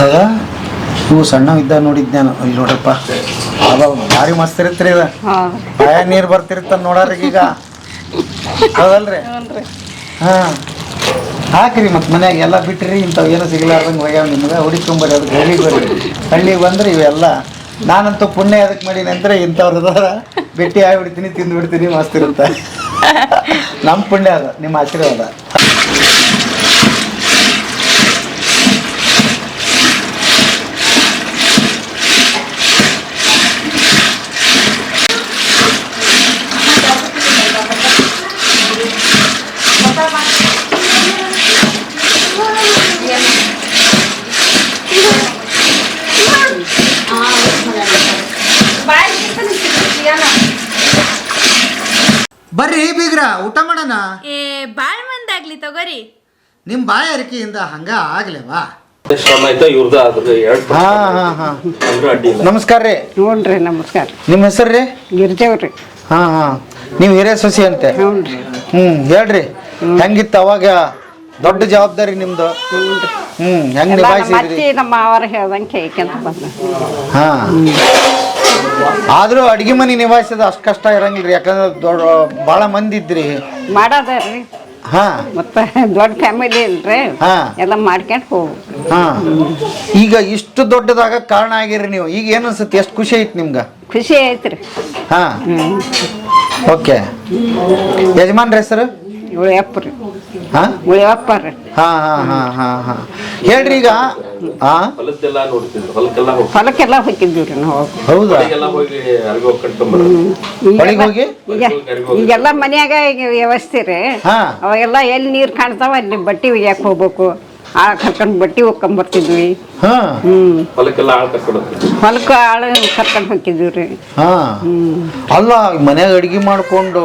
ಹೌದಾ? ಇವು ಸಣ್ಣ ಇದ್ದ ನೋಡಿದ್ ನಾನು. ಇಲ್ಲಿ ನೋಡ್ರಪ್ಪ, ಅವ ಭಾರಿ ಮಸ್ತ್ ಇರತ್ರಿ. ಇದು ಭಯ ನೀರು ಬರ್ತಿರ್ತ ನೋಡ್ರಿಗೆ ಈಗ. ಹೌದಲ್ರಿ? ಹಾಂ, ಹಾಕ್ರಿ ಮತ್ತು ಮನ್ಯಾಗ ಎಲ್ಲ ಬಿಟ್ರಿ. ಇಂಥವು ಏನೋ ಸಿಗ್ಲಾರ್ದಂಗೆ ಹೋಗ್ಯಾವ ನಿಮ್ಗೆ. ಹುಡಿಕೊಂಬರಿ, ಅದಕ್ಕೆ ಹಳ್ಳಿಗೆ ಬರ್ರಿ. ಹಳ್ಳಿಗೆ ಬಂದ್ರೆ ಇವೆಲ್ಲ. ನಾನಂತೂ ಪುಣ್ಯ ಅದಕ್ಕೆ ಮಾಡೀನಿ ಅಂದರೆ ಇಂಥವ್ರು ಅದಾರ, ಭೇಟಿ ಆಗಿಬಿಡ್ತೀನಿ, ತಿಂದುಬಿಡ್ತೀನಿ, ಮಸ್ತ್ ಇರುತ್ತೆ. ನಮ್ಮ ಪುಣ್ಯ ಅದ, ನಿಮ್ಮ ಆಶೀರ್ವಾದ. ಬರ್ರಿ ಬೀಗ್ರ, ಊಟ ಮಾಡೋಣ. ಬಾಳ್ ಮಂದಾಗ್ಲಿ ತಗೋರಿ. ನಿಮ್ ಬಾಯ ಅರಿಕೆಯಿಂದ ಹಂಗ ಆಗ್ಲೇವಾ? ನಮಸ್ಕಾರ ರೀ. ನೋಡ್ರಿ ನಮಸ್ಕಾರ. ನಿಮ್ಮ ಹೆಸರು ರೀ? ಗಿರ್ಜವ್ರಿ. ಹಾ ಹಾ, ನೀವು ಹಿರಿಯ ಸೊಸಿ ಅಂತೆ. ಹೇಳ್ರಿ, ಹೆಂಗಿತ್ತು ಅವಾಗ? ದೊಡ್ಡ ಜವಾಬ್ದಾರಿ ನಿಮ್ದು. ಹೆಂಗ್ ನಿಭಾಯಿಸಿದ್ರಿ? ನಮ್ಮ ಅವರ ಹೇಳ್ದಂಗೆ ಕೇಳ್ಕೊಂತ ಬಂದ. ಹಾ, ಆದ್ರೂ ಅಡ್ಗೆ ಮನೆ ನಿಭಾಯಿಸೋದು ಅಷ್ಟು ಕಷ್ಟ ಇರಂಗಿಲ್ರಿ, ಯಾಕಂದ್ರೆ ದೊಡ್ಡ ಭಾಳ ಮಂದಿ ಇದ್ರಿ. ಮಾಡೋದ್ರಿ. ಹಾ, ಮತ್ತೆ ದೊಡ್ಡ ಫ್ಯಾಮಿಲಿ ಇಲ್ರಿ. ಹಾ, ಎಲ್ಲ ಮಾಡ್ಕೊಂಡು ಹೋಗ್ರಿ. ಹಾ, ಈಗ ಇಷ್ಟು ದೊಡ್ಡದಾಗ ಕಾರಣ ಆಗಿರಿ ನೀವು. ಈಗ ಏನು ಅನ್ಸುತ್ತೆ? ಎಷ್ಟು ಖುಷಿ ಐತಿ ನಿಮ್ಗೆ? ಖುಷಿ ಐತ್ರಿ. ಹಾ, ಓಕೆ. ಯಜಮಾನ್ರ ಹೆಸರು? ಉಳಿಯಪ್ಪ ರೀ. ಹಾ, ಉಳಿಯಪ್ಪ ರೀ. ಹಾ ಹಾ ಹಾ ಹಾ ಹಾ, ಹೇಳ್ರಿ. ಈಗ ಹೊಲಕ್ಕೆಲ್ಲ ಹೋಗಿದ್ದೀವ್ರಿ ನಾವು. ಹೌದಾ? ಈಗೆಲ್ಲ ಮನ್ಯಾಗ ವ್ಯವಸ್ಥೆ ರೀ. ಅವಾಗೆಲ್ಲ ಎಲ್ಲಿ ನೀರು ಕಾಣ್ತಾವ ಅಲ್ಲಿ ಬಟ್ಟೆ ಒಗ್ಯಾಕ ಹೋಗ್ಬೇಕು. ಆಳ ಕರ್ಕೊಂಡು ಬಟ್ಟೆ ಒಕ್ಕೊಂಬರ್ತಿದ್ವಿ. ಹೊಲಕ್ಕೆ ಆಳು ಕರ್ಕೊಂಡು ಹೋಗಿದ್ದೀವ್ರಿ. ಹಾ, ಅಲ್ಲ, ಮನ್ಯಾಗ ಅಡ್ಗೆ ಮಾಡ್ಕೊಂಡು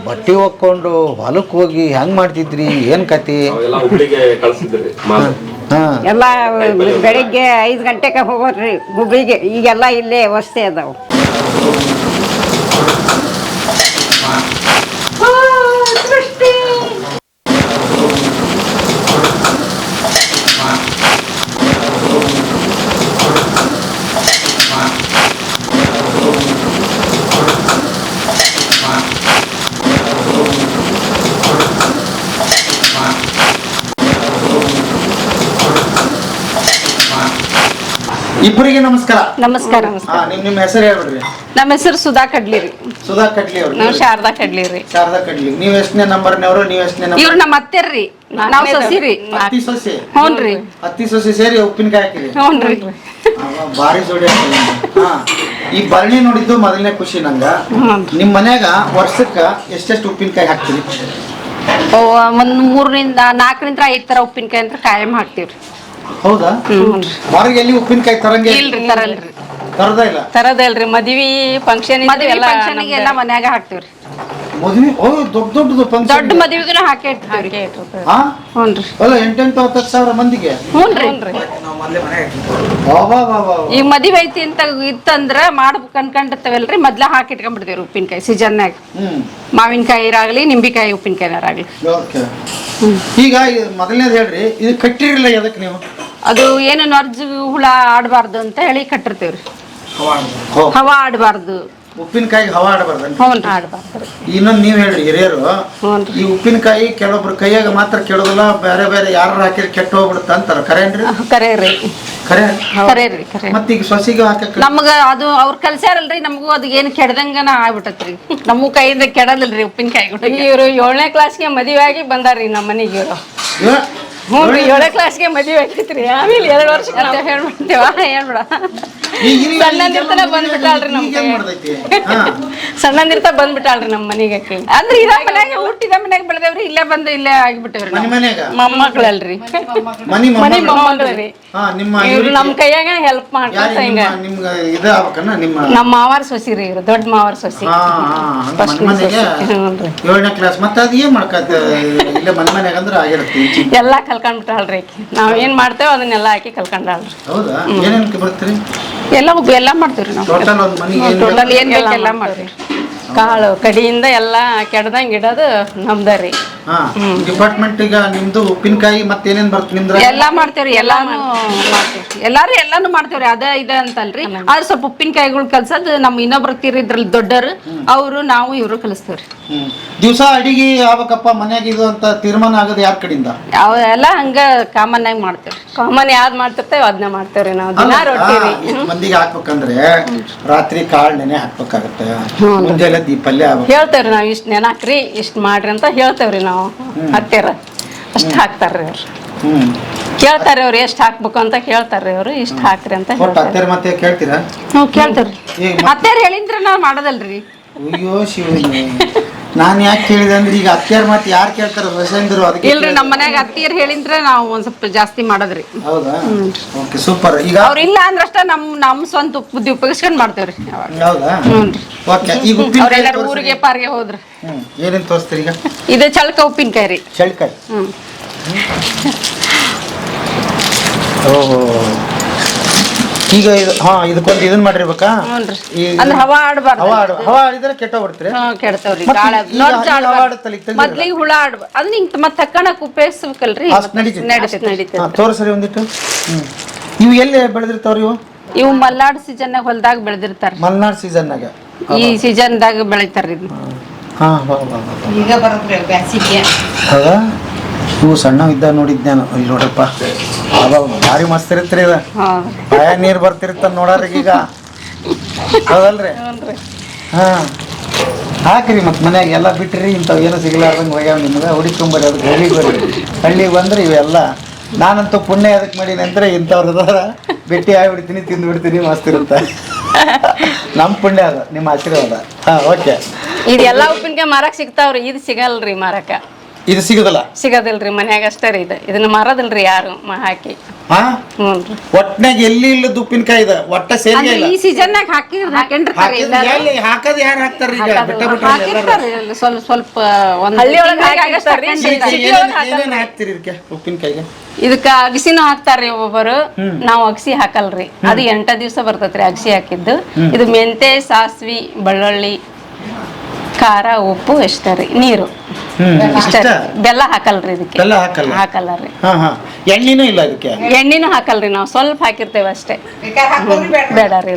ಬಟ್ಟೆ ಒಕ್ಕೊಂಡು ಹೊಲಕ್ಕೆ ಹೋಗಿ ಹೆಂಗ್ ಮಾಡ್ತಿದ್ರಿ? ಏನ್ ಕತಿ? ಎಲ್ಲ ಬೆಳಿಗ್ಗೆ 5 ಗಂಟೆಗೆ ಹೋಗೋದ್ರಿ ಹುಬ್ಳಿಗೆ. ಈಗೆಲ್ಲ ಇಲ್ಲೇ ವ್ಯವಸ್ಥೆ ಅದಾವ. ಇಬ್ಬರಿಗೆ ನಮಸ್ಕಾರ. ನಮಸ್ಕಾರ. ನಿಮ್ಮ ಹೆಸರು ಹೇಳ್ಬಿಡ್ರಿ. ನಮ್ಮ ಹೆಸರು ಸುಧಾ ಕಡ್ಲಿ ರೀ. ಸುಧಾ ಕಡ್ಲಿ ಅವ್ರು. ನಾವು ಶಾರದಾ ಕಡ್ಲಿ ರೀ. ಶಾರದಾ ಕಡ್ಲಿ. ನೀವ್ ಎಷ್ಟನೇ ನಂಬರ್ನವ್ರು? ನೀವ್ ಎಷ್ಟನೇ ನಂಬರ್? ಇವ್ರು ನಮ್ಮ ಅತ್ತೆರ್ರಿ. ನಾವು ಸೊಸಿ ರೀ. ಅತ್ತಿ ಸೊಸಿ? ಹ್ಞೂನ್ರಿ. ಅತ್ತಿ ಸೊಸಿ ಸೇರಿ ಉಪ್ಪಿನಕಾಯಿ ಹಾಕಿರಿ? ಹ್ಞೂನ್ರಿ. ಭಾರಿ ಜೋಡಿ. ಹಾ, ಈ ಭರಣಿ ನೋಡಿದ್ದು ಮೊದಲನೇ ಖುಷಿ ನಂಗ. ನಿಮ್ ಮನ್ಯಾಗ ವರ್ಷಕ್ಕ ಎಷ್ಟೆಷ್ಟು ಉಪ್ಪಿನಕಾಯಿ ಹಾಕ್ತೀರಿ? ಒಂದ್ 3-4 ತರ ಉಪ್ಪಿನಕಾಯಿ ಅಂತ ಕಾಯಂ ಹಾಕ್ತಿವ್ರಿ. ಹೌದಾ? ಹೊರಗೆ ಎಲ್ಲಿ ಉಪ್ಪಿನಕಾಯಿ ತರಂಗೆ ಇಲ್ರಿ, ತರಲ್ರಿ. ತರದ ಇಲ್ಲ? ತರದಲ್ರಿ. ಮದ್ವಿ ಫಂಕ್ಷನ್ ಎಲ್ಲ ಮನ್ಯಾಗ ಹಾಕ್ತಿವ್ರಿ. ಮದ್ವಿ? ದೊಡ್ಡದು ಫಂಕ್ಷನ್. ದೊಡ್ಡ ಮದ್ವಿಗೂ ಹಾಕಿ ಇಡ್ತೀವ್ರಿ. ಹ್ಞೂನ್ರಿ. ಅಲ್ಲ, 8-10 ಸಾವಿರ ಮಂದಿಗೆ? ಹ್ಞೂನ್ರಿ. ಈ ಮದ್ವೆ ಐತಿ ಅಂತ ಇತ್ತಂದ್ರ ಮಾಡ್ಬೇಕು ಅನ್ಕೊಂಡಿರ್ತೇವಲ್ರಿ, ಮೊದ್ಲ ಹಾಕಿ ಇಟ್ಕೊಂಡ್ಬಿಡ್ತೇವ್ರಿ ಉಪ್ಪಿನಕಾಯಿ ಸೀಸನ್ನಾಗ. ಮಾವಿನಕಾಯಿ ಇರಾಗ್ಲಿ, ನಿಂಬಿಕಾಯಿ ಉಪ್ಪಿನಕಾಯಿನಾರಾಗ್ಲಿ. ಈಗ ಮೊದಲನೇದು ಹೇಳ್ರಿ, ಇದು ಕಟ್ಟಿರಲಿಲ್ಲ ಎದಕ್ಕೆ ನೀವು? ಅದು ಏನು ನೊರ್ಜು ಹುಳ ಆಡಬಾರ್ದು ಅಂತ ಹೇಳಿ ಕಟ್ಟಿರ್ತೇವ್ರಿ. ಹವಾ ಆಡಬಾರ್ದು. ಉಪ್ಪಿನಕಾಯಿ ಹವಾ ಆಡಬಾರ್ದು. ಹ್ಞೂ, ಆಡಬಾರ್ದು. ಇನ್ನೊಂದು ನೀವ್ ಹೇಳ್ರಿ ಹಿರಿಯರು, ಈ ಉಪ್ಪಿನಕಾಯಿ ಕೆಲವೊಬ್ರು ಕೈಯಾಗ ಮಾತ್ರ ಕೆಡೋದಿಲ್ಲ, ಬೇರೆ ಬೇರೆ ಯಾರು ಹಾಕಿದ್ರೆ ಕೆಟ್ಟ ಹೋಗ್ಬಿಡುತ್ತ ಅಂತಾರ. ಕರೇನ್ರಿ? ಕರೇರಿ. ಕರೇರಿ. ಮತ್ತೀಗ ಸೊಸಿಗೆ ಹಾಕಕ್ ನಮ್ಗ ಅದು ಅವ್ರ ಕಲ್ಸ್ಯಾರಲ್ರಿ, ನಮಗೂ ಅದು ಏನು ಕೆಡದಂಗನ ಆಗ್ಬಿಟ್ಟತ್ರಿ. ನಮ್ಮ ಕೈಯಿಂದ ಕೆಡಲಿಲ್ರಿ ಉಪ್ಪಿನಕಾಯಿ. ಇವ್ರು 7ನೇ ಕ್ಲಾಸ್ಗೆ ಮದುವೆ ಆಗಿ ಬಂದಾರ್ರಿ ನಮ್ಮ ಮನೆಗೆ. ಇವರು ಹ್ಞೂ ರೀ, 7ನೇ ಕ್ಲಾಸ್ಗೆ ಮದುವೆ ಆಗೈತ್ರಿ. ಆಮೇಲೆ 2 ವರ್ಷ ಹೇಳ್ಬಿಡ್ತೇವ. ಹೇಳ್ಬಿಡ ಸಣ್ಣಂದಿರ್ತಾನೆ ಬಂದ್ಬಿಟ್ಟಾಳ್ರಿ ನಮ್ ಸಣ್ಣಂದಿರ್ತ ಬಂದ್ಬಿಟ್ಟಾಳ್ರಿ ನಮ್ಮ ಮನೆಗೆ. ಅಂದ್ರೆ ಇದ ಮನ್ಯಾಗ ಹುಟ್ಟಿದ ಮನ್ಯಾಗ ಬೆಳೆದೇವ್ರಿ, ಇಲ್ಲೇ ಬಂದು ಇಲ್ಲೇ ಆಗಿಬಿಟ್ಟೇವ್ರಿ. ಮೊಮ್ಮಕ್ಳಲ್ರಿ, ಮನಿ ಮೊಮ್ಮಕ್ಳ್ರಿ. ಇವ್ರು ನಮ್ ಕೈಯಾಗ ಹೆಲ್ಪ್ ಮಾಡ್ಕೊಂತ ಹಿಂಗ. ನಮ್ಮ ಮಾವಾರ ಸೊಸಿ ರೀ ಇವ್ರು, ದೊಡ್ಡ ಮಾವಾರ ಸೊಸಿ. 7ನೇ ಕ್ಲಾಸ್. ಮತ್ತೆ ಅದ್ ಏನ್ ಮಾಡ್ಕತ್ತ? ಎಲ್ಲಾ ಕಲ್ಕೊಂಡ್ಬಿಟ್ಟಾಳ್ರಿ. ನಾವ್ ಏನ್ ಮಾಡ್ತೇವ ಅದನ್ನೆಲ್ಲಾ ಹಾಕಿ ಕಲ್ಕೊಂಡಾಳ್ರಿ. ಹೌದಾ? ಏನೇನ್ ಬರ್ತೀರಿ? ಎಲ್ಲ ಮಾಡ್ತೀವ್ರಿ ನಾವು. ಟೋಟಲ್ ಏನ್ ಬೇಕೆಲ್ಲ ಮಾಡ್ತೀವಿ. ಕಾಳು ಕಡಿಯಿಂದ ಎಲ್ಲ ಕೆಡದಂಗ್ ಇಡೋದು ನಮ್ದರಿ. ಡಿಪಾರ್ಟ್ಮೆಂಟ್ ಈಗ ನಿಮ್ದು ಉಪ್ಪಿನಕಾಯಿ ಮತ್ತೆ ಏನೇನ್ ಬರ್ತದೆ ನಿಮ್ದು? ಎಲ್ಲಾ ಮಾಡ್ತೇವ್ರಿ. ಎಲ್ಲಾನು ಮಾಡ್ತೀವಿ. ಎಲ್ಲಾರು ಎಲ್ಲಾನು ಮಾಡ್ತೇವ್ರಿ ಅದ ಇದ ಅಂತಲ್ರಿ ಆದ್ರೆ ಸ್ವಲ್ಪ ಉಪ್ಪಿನಕಾಯಿಗಳು ಕಲ್ಸದ್ ನಮ್ ಇನ್ನೊಬ್ರು ಇದ್ರಲ್ಲಿ ದೊಡ್ಡರು ಅವರು ನಾವು ಇವ್ರು ಕಲಿಸ್ತೇವ್ರಿ. ದಿವಸ ಅಡಿಗೆ ಆಗ್ಬೇಕಪ್ಪ ಮನ್ಯಾಗ ಇದು ಅಂತ ತೀರ್ಮಾನ ಆಗೋದು ಯಾರ ಕಡೆಯಿಂದ? ಅವೆಲ್ಲ ಹಂಗ ಕಾಮನ್ ಆಗಿ ಮಾಡ್ತೇವ್ರಿ. ಕಾಮನ್ ಯಾವ್ದ್ ಮಾಡ್ತಿರ್ತೇವೆ ಅದನ್ನ ಮಾಡ್ತೇವ್ರಿ ನಾವು. ದಿನಾ ರೊಟ್ಟಿ ರೀ. ಮಂದಿಗೆ ಹಾಕ್ಬೇಕಂದ್ರೆ ರಾತ್ರಿ ಕಾಳು ನೆನೆ ಹಾಕ್ಬೇಕಾಗತ್ತೆ, ಮುಂಜಾನೆ ಪಲ್ಯ ಹೇಳ್ತೇವ್ರಿ ನಾವ್ ಇಷ್ಟ್ ನೆನಾಕ್ರಿ ಇಷ್ಟ್ ಮಾಡ್ರಿ ಅಂತ ಹೇಳ್ತೇವ್ರಿ ನಾವು. ಹತ್ತಿರ ಅಷ್ಟ್ ಹಾಕ್ತಾರ್ರಿ ಅವ್ರು. ಕೇಳ್ತಾರೆ ಅವ್ರು ಎಷ್ಟ್ ಹಾಕ್ಬೇಕು ಅಂತ ಕೇಳ್ತಾರ್ರಿ ಅವ್ರು. ಇಷ್ಟ್ ಹಾಕ್ರಿ ಅಂತ ಹೇಳ್ತಾರೆ. ಮತ್ತೆ ಕೇಳ್ತೀರಾ? ಹ್ಮ್ ಕೇಳ್ತೇವ್ರಿ. ಅತ್ತೆಯರ್ ಹೇಳಿದ್ರ ನಾವ್ ಮಾಡೋದಲ್ರಿ. ಅಯ್ಯೋ ಶಿವನೇ, ನಾನ್ ಯಾಕೆ ಕೇಳಿದೆ ಅಂದ್ರೆ ಈಗ ಅತ್ತೆಯರ್ ಮತ್ತೆ ಯಾರು ಕೇಳ್ತಾರ ವಸಂತರು? ಅದಕ್ಕೆ ಇಲ್ರಿ ನಮ್ಮ ಮನ್ಯಾಗ ಅತ್ತಿಯರ್ ಹೇಳಿದ್ರೆ ನಾವು ಒಂದ್ ಸ್ವಲ್ಪ ಜಾಸ್ತಿ ಮಾಡೋದ್ರಿ. ಹೌದಾ? Okay super. ಈಗ ಅವ್ರ ಇಲ್ಲ ಅಂದ್ರಷ್ಟ ನಮ್ ಸ್ವಂತ ಬುದ್ಧಿ ಉಪಯೋಗಿಸ್ಕೊಂಡ್ ಮಾಡ್ತೇವ್ರಿ. ಹೌದಾ? ಓಕೆ. ಈಗ ಅವ್ರೆಲ್ಲಾರು ಊರಿಗೆ ಪಾರ್ಗೆ ಹೋದ್ರ ಏನೇನ್ ತೋರಿಸ್ತೀರಿ ಈಗ? ಇದು ಚಳಕ ಉಪ್ಪಿನಕಾಯಿ ರೀ. ಚಳಕಾಯಿ. ಓಹೋ. ಈಗ ಇದಕ್ಕೊಂದು ಇದನ್ನ ಮಾಡಿರ್ಬೇಕಾ? ಅಂದ್ರೆ ಹವಾ ಆಡ್ಬಾರ್ದು. ಹವಾ ಆಡಿದ್ರೆ ಕೆಟ್ಟೋಗ್ಬಿಡ್ತೀರಿ. ಕೆಡ್ತಾವ್ರಿ. ಮೊದ್ಲಿಗೆ ಹುಳ ಆಡ್ಬಾರ್ದು. ಅದನ್ನ ಹಿಂಗ್ ಮತ್ತೆ ತಕ್ಕಣಕ್ ಉಪಯೋಗಿಸ್ಬೇಕಲ್ರಿ. ನಡೀತೈತಿ. ತೋರಿಸ್ರಿ ಒಂದಿಟ್ಟು. ಇವು ಎಲ್ಲಿ ಬೆಳೆದಿರ್ತಾವ್ರಿ ಇವು? ಇವು ಮಲ್ನಾಡ್ ಸೀಸನ್ ಹೊಲ್ದಾಗ ಬೆಳೆದಿರ್ತಾರ. ಮಲ್ನಾಡ್ ಸೀಸನ್ನಾಗ ಈ ಸೀಸನ್ದಾಗ ಬೆಳಿತಾರ ಇದನ್ನ. ಈಗ ಬರೋದ್ರಿ ಬ್ಯಾಸಿಗೆ. ಹೌದಾ? ಇವು ಸಣ್ಣ ಇದ್ದಾಗ ನೋಡಿದ್ದೆ ನಾನು. ಇಲ್ಲಿ ನೋಡ್ರಪ್ಪ, ಅವ ಭಾರಿ ಮಸ್ತ್ ಇರತ್ರಿ ಇದ. ಬಾಯ ನೀರ್ ಬರ್ತಿರ್ತ ನೋಡ್ರಿ ಈಗ. ಹೌದಲ್ರಿ? ಹಾ ಹಾಕ್ರಿ ಮತ್ ಮನ್ಯಾಗ ಎಲ್ಲ ಬಿಟ್ರಿ. ಇಂಥವ್ ಏನೋ ಸಿಗ್ಲಾರ್ದಂಗೆ ಹೋಗ್ಯಾವ ನಿಮ್ಗೆ. ಹುಡಿಕೊಂಬರಿ ಅದಕ್ಕೆ ಹಳ್ಳಿಗೆ ಬರ್ರಿ. ಹಳ್ಳಿಗೆ ಬಂದ್ರೆ ಇವೆಲ್ಲ ನಾನಂತೂ ಪುಣ್ಯ ಅದಕ್ಕೆ ಮಾಡೀನಿ ಅಂದ್ರೆ ಇಂಥವ್ರು ಅದಾರ ಭೇಟಿ ಆಗಿಬಿಡ್ತೀನಿ, ತಿಂದ್ಬಿಡ್ತೀನಿ, ಮಸ್ತ್ ಇರುತ್ತೆ. ನಮ್ಮ ಪುಣ್ಯ ಅದ, ನಿಮ್ಮ ಆಶೀರ್ವಾದ. ಓಕೆ. ಇದೆಲ್ಲ ಉಪ್ಪಿನಕಾಯಿ ಮಾರಕ್ ಸಿಗ್ತಾವ್ರಿ. ಇದು ಸಿಗಲ್ರಿ ಮಾರಕ. ಇದು ಸಿಗೋದಿಲ್ರಿ ಮನ್ಯಾಗ ಅಷ್ಟೇ ರೀ. ಇದನ್ನ ಮಾರೋದಿಲ್ರಿ ಯಾರು ಹಾಕಿ. ಒಟ್ನಾಗ ಎಲ್ಲಿ ಇಲ್ಲದ ಉಪ್ಪಿನಕಾಯಿ ಇದೆ. ಒಟ್ಟ ಸೇರಿ ಈ ಸೀಸನ್ನಾಗ ಹಾಕಿರ್ತಾರೆ. ಹಾಕದ್ ಯಾರು ಹಾಕ್ತಾರ್ರಿ? ಸ್ವಲ್ಪ ಸ್ವಲ್ಪ ಹಾಕ್ತಿರಿ ಇದಕ್ಕೆ ಉಪ್ಪಿನಕಾಯಿಗೆ? ಇದಕ್ಕ ಅಗಸಿನೂ ಹಾಕ್ತಾರ್ರಿ ಒಬ್ಬೊಬ್ಬರು. ನಾವು ಅಗಸಿ ಹಾಕಲ್ರಿ. ಅದು 8 ದಿವಸ ಬರ್ತೈತ್ರಿ ಅಗಸಿ ಹಾಕಿದ್ದು. ಇದು ಮೆಂತೆ, ಸಾಸ್ವಿ, ಬೆಳ್ಳುಳ್ಳಿ, ಖಾರ, ಉಪ್ಪು ಇಷ್ಟ ರೀ. ನೀರು ಇಷ್ಟ. ಬೆಲ್ಲ ಹಾಕಲ್ರಿ ಇದಕ್ಕೆ. ಹಾಕಲ್ಲ ರೀ. ಎಣ್ಣಿನೂ ಇಲ್ಲ ಇದಕ್ಕೆ? ಎಣ್ಣಿನೂ ಹಾಕಲ್ರಿ. ನಾವು ಸ್ವಲ್ಪ ಹಾಕಿರ್ತೇವೆ ಅಷ್ಟೇ. ಬೇಡ ರೀ.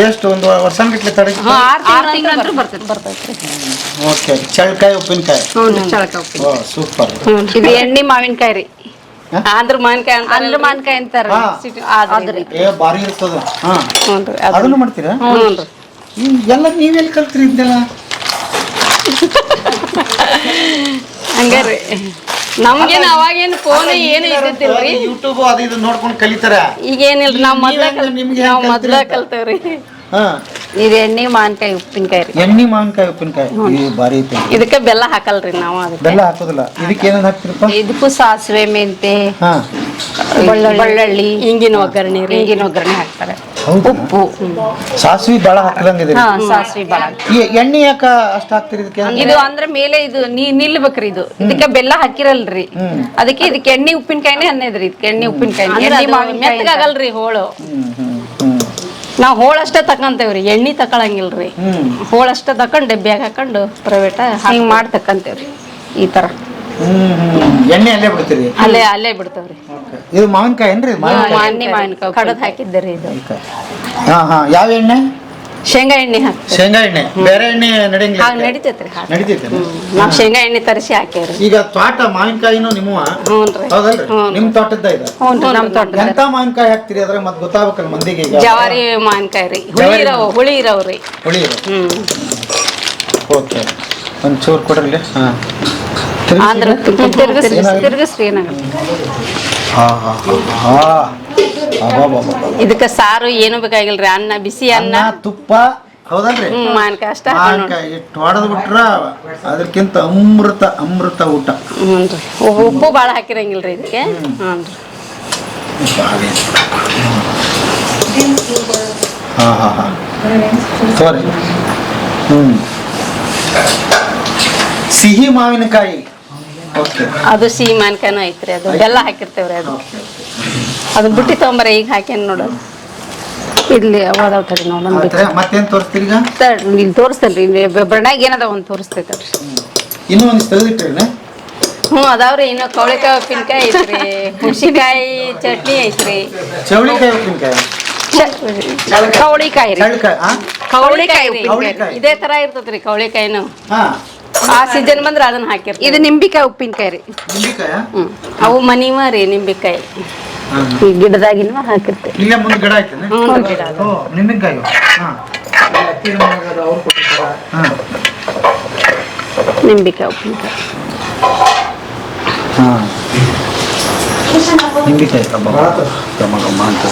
ಎಷ್ಟು ಒಂದು ವರ್ಷ ಗಟ್ಲೆ ತಡ? 6 ತಿಂಗಳಂದ್ರೂ ಬರ್ತೈತ್ರಿ. ಓಕೆ. ಚಳಕಾಯಿ ಉಪ್ಪಿನಕಾಯಿ. ಚಳಕಾಯಿ ಉಪ್ಪಿನಕಾಯಿ. ಸೂಪರ್. ಇದು ಎಣ್ಣೆ ಮಾವಿನಕಾಯಿ ರೀ. ಆಂಧ್ರ ಮಾವಿನಕಾಯಿ ಅಂತಾರ. ಬಾರಿ ಇರ್ತದ. ಅದನ್ನು ಮಾಡ್ತೀರಾ? ಎಲ್ಲ ನೀವೆಲ್ಲಿ ಕಲ್ತ್ರಿ ಇದೆಲ್ಲ? ಹಂಗಾರಿ ನಮ್ಗೇನು ಅವಾಗೇನು ಫೋನ್ ಏನು ಇದ್ದಿದ್ದಿಲ್ರಿ. ಯೂಟ್ಯೂಬ್ ಅದು ಇದು ನೋಡ್ಕೊಂಡು ಕಲಿತಾರ. ಈಗ ಏನಿಲ್ರಿ. ನಾವು ಮೊದ್ಲ ಕಲ್ತೇವ್ರಿ. ಇದು ಎಣ್ಣೆ ಮಾವಿನಕಾಯಿ ಉಪ್ಪಿನಕಾಯಿ ರೀ. ಎಣ್ಣೆ ಮಾವಿನಕಾಯಿ ಉಪ್ಪಿನಕಾಯಿ ಬಾರಿ ಐತಿ. ಇದಕ್ಕೆ ಬೆಲ್ಲ ಹಾಕಲ್ರಿ ನಾವು. ಬೆಲ್ಲ ಹಾಕೋದಿಲ್ಲ. ಇದಕ್ಕೆ ಏನೇನು ಹಾಕ್ತಿರಪ್ಪ? ಇದಕ್ಕೂ ಸಾಸಿವೆ, ಮೆಂತೆ, ಬೆಳ್ಳುಳ್ಳಿ, ಹಿಂಗಿನ ಒಗ್ಗರಣೆ ಹಾಕ್ತಾರೆ. ಉಪ್ಪು, ಸಾಸಿವೆ ಬಾಳ ಹಾಕದಂಗಿದೆ. ಸಾಸಿವೆ ಬಾಳ. ಎಣ್ಣೆ ಯಾಕ ಅಷ್ಟ ಹಾಕ್ತಿರಿ ಇದಕ್ಕೆ? ಇದು ಅಂದ್ರೆ ಮೇಲೆ ಇದು ನಿಲ್ಬೇಕ್ರಿ. ಇದು ಇದಕ್ಕೆ ಬೆಲ್ಲ ಹಾಕಿರಲ್ರಿ. ಅದಕ್ಕೆ ಇದಕ್ಕೆ ಎಣ್ಣೆ ಉಪ್ಪಿನಕಾಯಿನೇ ಅನ್ನೇದ್ರಿ. ಇದಕ್ಕೆ ಎಣ್ಣೆ ಉಪ್ಪಿನಕಾಯಿ. ಮೆತ್ತಗಾಗಲ್ರಿ ಹೋಳು. ನಾವ್ ಹೋಳಷ್ಟ ತಕೊಂತೇವ್ರಿ. ಎಣ್ಣಿ ತಕೊಳಂಗಿಲ್ರಿ. ಹೋಳಷ್ಟ ತಕೊಂಡ್ ಡಬ್ಬ್ಯಾಗ ಹಾಕೊಂಡು ಪ್ರೈವೇಟ್ ಹಿಂಗ್ ಮಾಡಿ ತಕೊಂತೇವ್ರಿ. ಈ ತರ ಎಣ್ಣೆ ಅಲ್ಲೇ ಬಿಡ್ತೀರಿ? ಅಲ್ಲೇ ಬಿಡ್ತೇವ್ರಿ. ಇದು ಮಾವಿನಕಾಯಿ ಏನ್ರಿ? ಮಾವಿನಕಾಯಿ ಕಡದ್ ಹಾಕಿದ್ದೀರಿ. ಇದು ಯಾವ ಎಣ್ಣೆ? ಶೇಂಗಾ ಎಣ್ಣೆ ಹಾಕ್ತೀವಿ. ಶೇಂಗಾ ಎಣ್ಣೆ. ಬೇರೆ ಎಣ್ಣೆ ನಡೆಯಂಗಿಲ್ಲ? ನಡಿತೈತ್ರಿ. ನಡಿತೈತೆ. ನಾವ್ ಶೇಂಗಾ ಎಣ್ಣೆ ತರಿಸಿ ಹಾಕ್ಯಾವ್ರಿ. ಈಗ ತೋಟ ಮಾವಿನಕಾಯಿನೂ ನಿಮ್ಮ? ಹೌದಲ್ರಿ? ನಿಮ್ ತೋಟದ ಇದೆ? ನಮ್ ತೋಟ. ಎಂತ ಮಾವಿನಕಾಯಿ ಹಾಕ್ತಿರಿ ಅದ್ರ ಮತ್ತೆ ಗೊತ್ತಾಗಬೇಕಲ್ಲ ಮಂದಿಗೆ? ಜವಾರಿ ಮಾವಿನಕಾಯಿ ರೀ. ಹುಳಿ ಇರವ್ರಿ. ಹುಳಿ ಇರೋ. ಓಕೆ. ಒಂಚೂರು ಕೊಡ್ರಿ. ತಿರ್ಗಿಸ್ರಿ. ಏನಾಗುತ್ತೆ? ಇದಕ್ಕ ಸಾರು ಏನು ಬೇಕಾಗಿಲ್ರಿ. ಅನ್ನ, ಬಿಸಿ ಅನ್ನ, ತುಪ್ಪ. ಹೌದಲ್ರಿ? ಮಾವಿನಕಾಯಿ ಅಷ್ಟ ಇಟ್ಟು ಹೊಡೆದ್ ಬಿಟ್ರ ಅದಕ್ಕಿಂತ ಅಮೃತ ಊಟ. ಉಪ್ಪು ಬಾಳ ಹಾಕಿರಂಗಿಲ್ರಿ ಇದಕ್ಕೆ. ಸಾರಿ. ಸಿಹಿ ಮಾವಿನಕಾಯಿ. ಅದು ಸಿಹಿ ಮಾವಿನಕಾಯಿನೂ ಐತ್ರಿ. ಅದು ಬೆಲ್ಲ ಹಾಕಿರ್ತೇವ್ರಿ. ಅದನ್ನ ಬಿಟ್ಟಿ ತಗೊಂಬರ. ಈಗ ಹಾಕ್ಯಾನ ನೋಡೋದು. ಇಲ್ಲಿ ಓದಾವ್ತರಿ. ಮತ್ತೇನ್ ತೋರಿಸ್ತೀರಿ ಈಗ? ಇಲ್ಲಿ ತೋರಿಸ್ತೇನ್ರಿ. ಬಣ್ಣಾಗ ಏನದ ಒಂದ್ ತೋರಿಸ್ತೈತಲ್ರಿ. ಇನ್ನೂ ಒಂದ್ ತೆಗೆದಿಟ್ರಿ? ಹ್ಞೂ ಅದಾವ್ರಿ ಇನ್ನು ಕವಳಿಕಾಯಿ ಉಪ್ಪಿನಕಾಯಿ ಐತ್ರಿ ಹುಣಸಿಕಾಯಿ ಚಟ್ನಿ ಐತ್ರಿ ಚವಳಿಕಾಯಿ ಉಪ್ಪಿನಕಾಯಿ ಕವಳಿಕಾಯಿ ರೀ ಚಳಿಕಾಯಿ ಕವಳಿಕಾಯಿ ರೀ ಕವಳಿಕಾಯಿ. ಇದೇ ತರ ಇರ್ತದ್ರಿ ಕವಳಿಕಾಯಿನು ಹಾ ಆ ಸೀಸನ್ ಬಂದ್ರ ಅದನ್ನ ಹಾಕಿರ್ ಇದು ನಿಂಬಿಕಾಯಿ ಉಪ್ಪಿನಕಾಯಿ ರೀ ನಿಂಬಿಕಾಯ ಹ್ಮ್ ಅವು ಮನಿವ ರೀ ನಿಂಬಿಕಾಯಿ ಹಾ ಈ ಗಿಡದಾಗಿನ ಹಾಕಿರ್ತೀವಿ ಇಲ್ಲೇ ಮುಂದೆ ಗಿಡ ಐತೇನೆ ಹ್ಞೂ ಗಿಡ ಓ ನಿಂಬಿಕಾಯಿ ಹಾ ಹಾ ನಿಂಬಿಕಾಯಿ ಉಪ್ಪಿನಕಾಯಿ ಹಾ ನಿಂಬಿಕಾಯಿ ಕಬ್ಬ ಗಮ ಗಮ ಅಂತ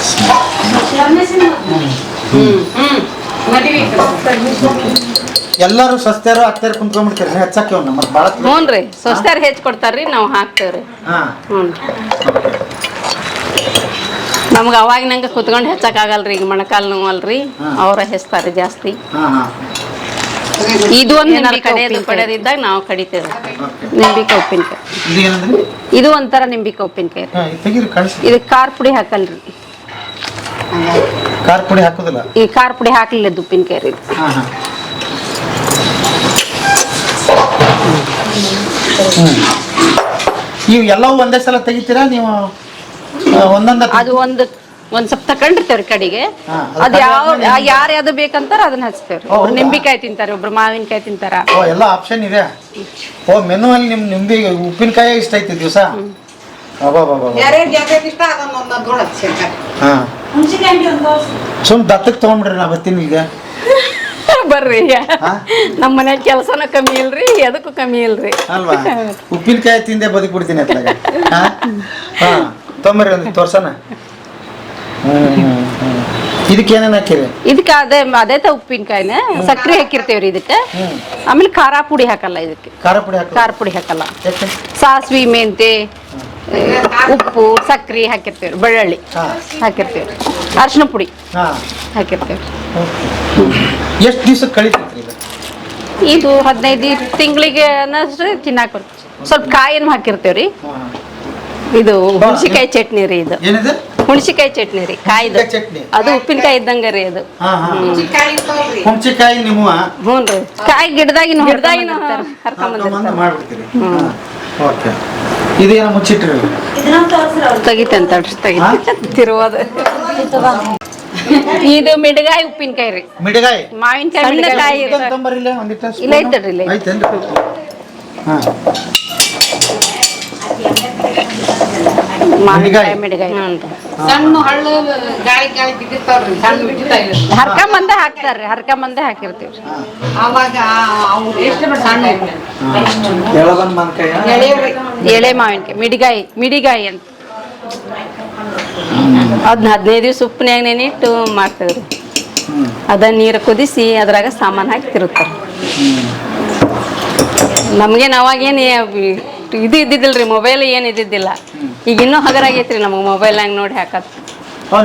ಎಲ್ಲರೂ ಸಸ್ತ್ಯಾರು ಅತ್ಯಾರು ಕುಂತ್ಕೊಂಡ್ಬಿಡ್ತೀರಿ ಹೆಚ್ಚಕ್ಕೆ ಅವ್ನ ಮತ್ತೆ ಭಾಳ ಹ್ಞೂ ರೀ ಸ್ವಸ್ಥರು ಹೆಚ್ಚು ಕೊಡ್ತಾರ್ರಿ ನಾವು ಹಾಕ್ತೇವ್ರಿ ಹಾ ಹ್ಞೂ ನಮ್ಗೆ ಅವಾಗಿನಂಗೆ ಕುತ್ಕೊಂಡು ಹೆಚ್ಚಕ್ಕಾಗಲ್ರಿ ಈಗ ಮೊಣಕಾಲು ನೋವು ಅಲ್ರಿ ಅವ್ರ ಹೆಚ್ತಾರೆ ಜಾಸ್ತಿ ಹಾ ಹಾ ಇದು ಒಂದು ಏನಾರು ಕಡೆಯದು ಪಡೆದಿದ್ದಾಗ ನಾವು ಕಡಿತೇವೆ ಓಕೆ ನಿಂಬಿಕಾಯಿ ಉಪ್ಪಿನಕಾಯಿ ಇದು ಏನಂದ್ರಿ ಇದು ಒಂಥರ ನಿಂಬಿಕಾಯಿ ಉಪ್ಪಿನಕಾಯಿ ಹಾ ಇದು ತೆಗೀರಿ ಕಳಿಸಿ ಇದಕ್ಕೆ ಖಾರ ಪುಡಿ ಹಾಕಲ್ರಿ ಖಾರ ಪುಡಿ ಹಾಕೋದಿಲ್ಲ ಈ ಖಾರ ಪುಡಿ ಹಾಕ್ಲಿಲ್ಲ ಉಪ್ಪಿನಕಾಯಿ ರೀ ಹಾ ಹಾ ನೀವು ಎಲ್ಲವೂ ಒಂದೇ ಸಲ ತೆಗಿತೀರಾ ನೀವು ಒಂದೊಂದ ಅದು ಒಂದ್ ಸ್ವಲ್ಪ ತಕೊಂಡಿರ್ತೇವ್ರಿ ಕಡೆಗೆ ಹಾ, ಅದು ಯಾರು ಯಾವ್ದು ಬೇಕಂತಾರ ಅದನ್ನ ಹಚ್ತೇವ್ರಿ ಹೌದಾ? ಒಬ್ರು ನಿಂಬಿಕಾಯಿ ತಿಂತಾರ ಒಬ್ರು ಮಾವಿನಕಾಯಿ ತಿಂತಾರ ಓ ಎಲ್ಲ ಆಪ್ಷನ್ ಇದೆ ಓ ಮೆನು ಅಲ್ಲಿ ನಿಂಬೆ ಉಪ್ಪಿನಕಾಯಿ ಇಷ್ಟ ಐತಿ ದಿವಸ ಯಾರ್ಯಾರು ಇಷ್ಟ ಅದನ್ನ ಒಂದೊಂದು ಹೊಳತ್ ಸೇರ್ತಾರೆ. ಹಾ ಸುಮ್ ದತ್ತಕ್ಕೆ ತಗೊಂಡ್ಬಿಡ್ರಿ ನಾ ಬರ್ತೀನಿ ಈಗ ಬರ್ರಿ ಹಾ? ನಮ್ಮ ಮನ್ಯಾಗ ಕೆಲಸನ ಕಮ್ಮಿ ಇಲ್ರಿ ಎದಕ್ಕೂ ಕಮ್ಮಿ ಇಲ್ರಿ ಅಲ್ವಾ ಉಪ್ಪಿನಕಾಯಿ ತಿಂದೆ ಬದುಕ್ಬಿಡ್ತೀನಿ ಅತ್ಲಾಗ ಹಾ ತೊಂಬರಿ ಒಂದು ತೋರ್ಸನ ಇದಕ್ಕೆ ಏನೇನು ಹಾಕಿರಿ ಇದಕ್ಕ ಅದೇ ಉಪ್ಪಿನಕಾಯಿನ ಸಕ್ರೆ ಹಾಕಿರ್ತೇವ್ರಿ ಇದಕ್ಕೆ ಆಮೇಲೆ ಖಾರ ಪುಡಿ ಹಾಕಲ್ಲ ಇದಕ್ಕೆ ಖಾರ ಪುಡಿ ಹಾಕಿ ಖಾರ ಪುಡಿ ಹಾಕಲ್ಲ ಯಾಕೆ ಸಾಸ್ವಿ ಮೆಂತೆ ಉಪ್ಪು ಸಕ್ರೆ ಹಾಕಿರ್ತೇವ್ರಿ ಬೆಳ್ಳುಳ್ಳಿ ಹಾ ಹಾಕಿರ್ತೇವ್ರಿ ಅರಿಶಿನ ಪುಡಿ ಹಾ ಹಾಕಿರ್ತೇವ್ರಿ ಎಷ್ಟು ದಿವ್ಸಕ್ಕೆ ಕಳಿತೈತ್ರಿ ಇದು ಇದು 15 ತಿಂಗಳಿಗೆ ಅನ್ನಷ್ಟು ತಿನ್ನಾಕ ಬರ್ತದೆ ಸ್ವಲ್ಪ ಕಾಯನ್ನು ಹಾಕಿರ್ತೇವ್ರಿ ಹಾ. ಇದು ಹುಣಸಿಕಾಯಿ ಚಟ್ನಿ ರೀ ಇದು ಏನಿದೆ ಹುಣಸಿಕಾಯಿ ಚಟ್ನಿ ರೀ ಕಾಯ್ದು ಹುಣ್ಸಿಕಾಯಿ ಚಟ್ನಿ ಅದು ಉಪ್ಪಿನಕಾಯಿ ಇದ್ದಂಗ ರೀ ಅದು ಹಾ ಹಾ ಹುಣ್ಸಿಕಾಯಿ ಇರ್ತಾವಲ್ರಿ. ಹುಣ್ಸಿಕಾಯಿ ನಿಮ್ಮ ಹ್ಞೂ ರೀ ಕಾಯಿ ಗಿಡದಾಗಿನ ಹರ್ಕೊಂಬಂದಿರ್ತಾರ ಮಾಡ್ಬಿಡ್ತೀರಿ ಓಕೆ ಇದೇನೋ ಮುಚ್ಚಿಟ್ರಿ ತೆಗಿತೇನೆ ತಡ್ರಿ ತಿರುವುದು ಇದು ಮಿಡಗಾಯಿ ಉಪ್ಪಿನಕಾಯಿ ರೀ ಮಿಡಗಾಯಿ ಮಾವಿನಕಾಯಿ ಮಿಡಗಾಯಿ ತೊಂಬರಿಲ್ಲ ಒಂದಿಟ್ಟು ಇಲ್ಲ ಐತಡ್ರಿ ಇಲ್ಲ ಐತೆ. ಐತೇನ್ರಿ ಹಾ ಮಾವಿನಕಾಯಿ ಮಿಡಗಾಯಿ ಹ್ಞೂ ರೀ ಸಣ್ಣ ಹಳ್ಳು ಗಾಳಿ ಗಾಳಿ ಬಿದ್ದಿರ್ತಾವ್ರಿ ಸಣ್ಣ ಬಿಟ್ಟಿರ್ತಾವ ಹರ್ಕೊಂಬಂದೆ ಹಾಕ್ತಾರ್ರಿ ಹರ್ಕೊಂಬಂದೆ ಹಾಕಿರ್ತೀವ್ರಿ ಅವಾಗ ಅವು ಎಷ್ಟು ಸಣ್ಣ ಎಳಬನ್ ಮಾನ್ಕಾಯ ಎಳೆಯವ್ರಿ ಎಳೆ ಮಾವಿನಕಾಯಿ ಮಿಡಿಗಾಯಿ ಅಂತ ಅದನ್ನ 15 ದಿವಸ ಉಪ್ಪಿನ್ಯಾಗ ನೆನಿಟ್ಟು ಮಾಡ್ತೇವ್ರಿ ಅದ ನೀರು ಕುದಿಸಿ ಅದ್ರಾಗ ಸಾಮಾನು ಹಾಕಿ ತಿರುತ್ತಾರೆ ನಮ್ಗೇನು ಅವಾಗೇನು ಇದು ಇದ್ದಿದ್ದಿಲ್ರಿ ಮೊಬೈಲ್ ಏನು ಇದ್ದಿದ್ದಿಲ್ಲ ಈಗ ಇನ್ನೂ ಹಗರಾಗೈತ್ರಿ ನಮಗೆ ಮೊಬೈಲ್ನಾಗ ನೋಡಿ ಹಾಕತ್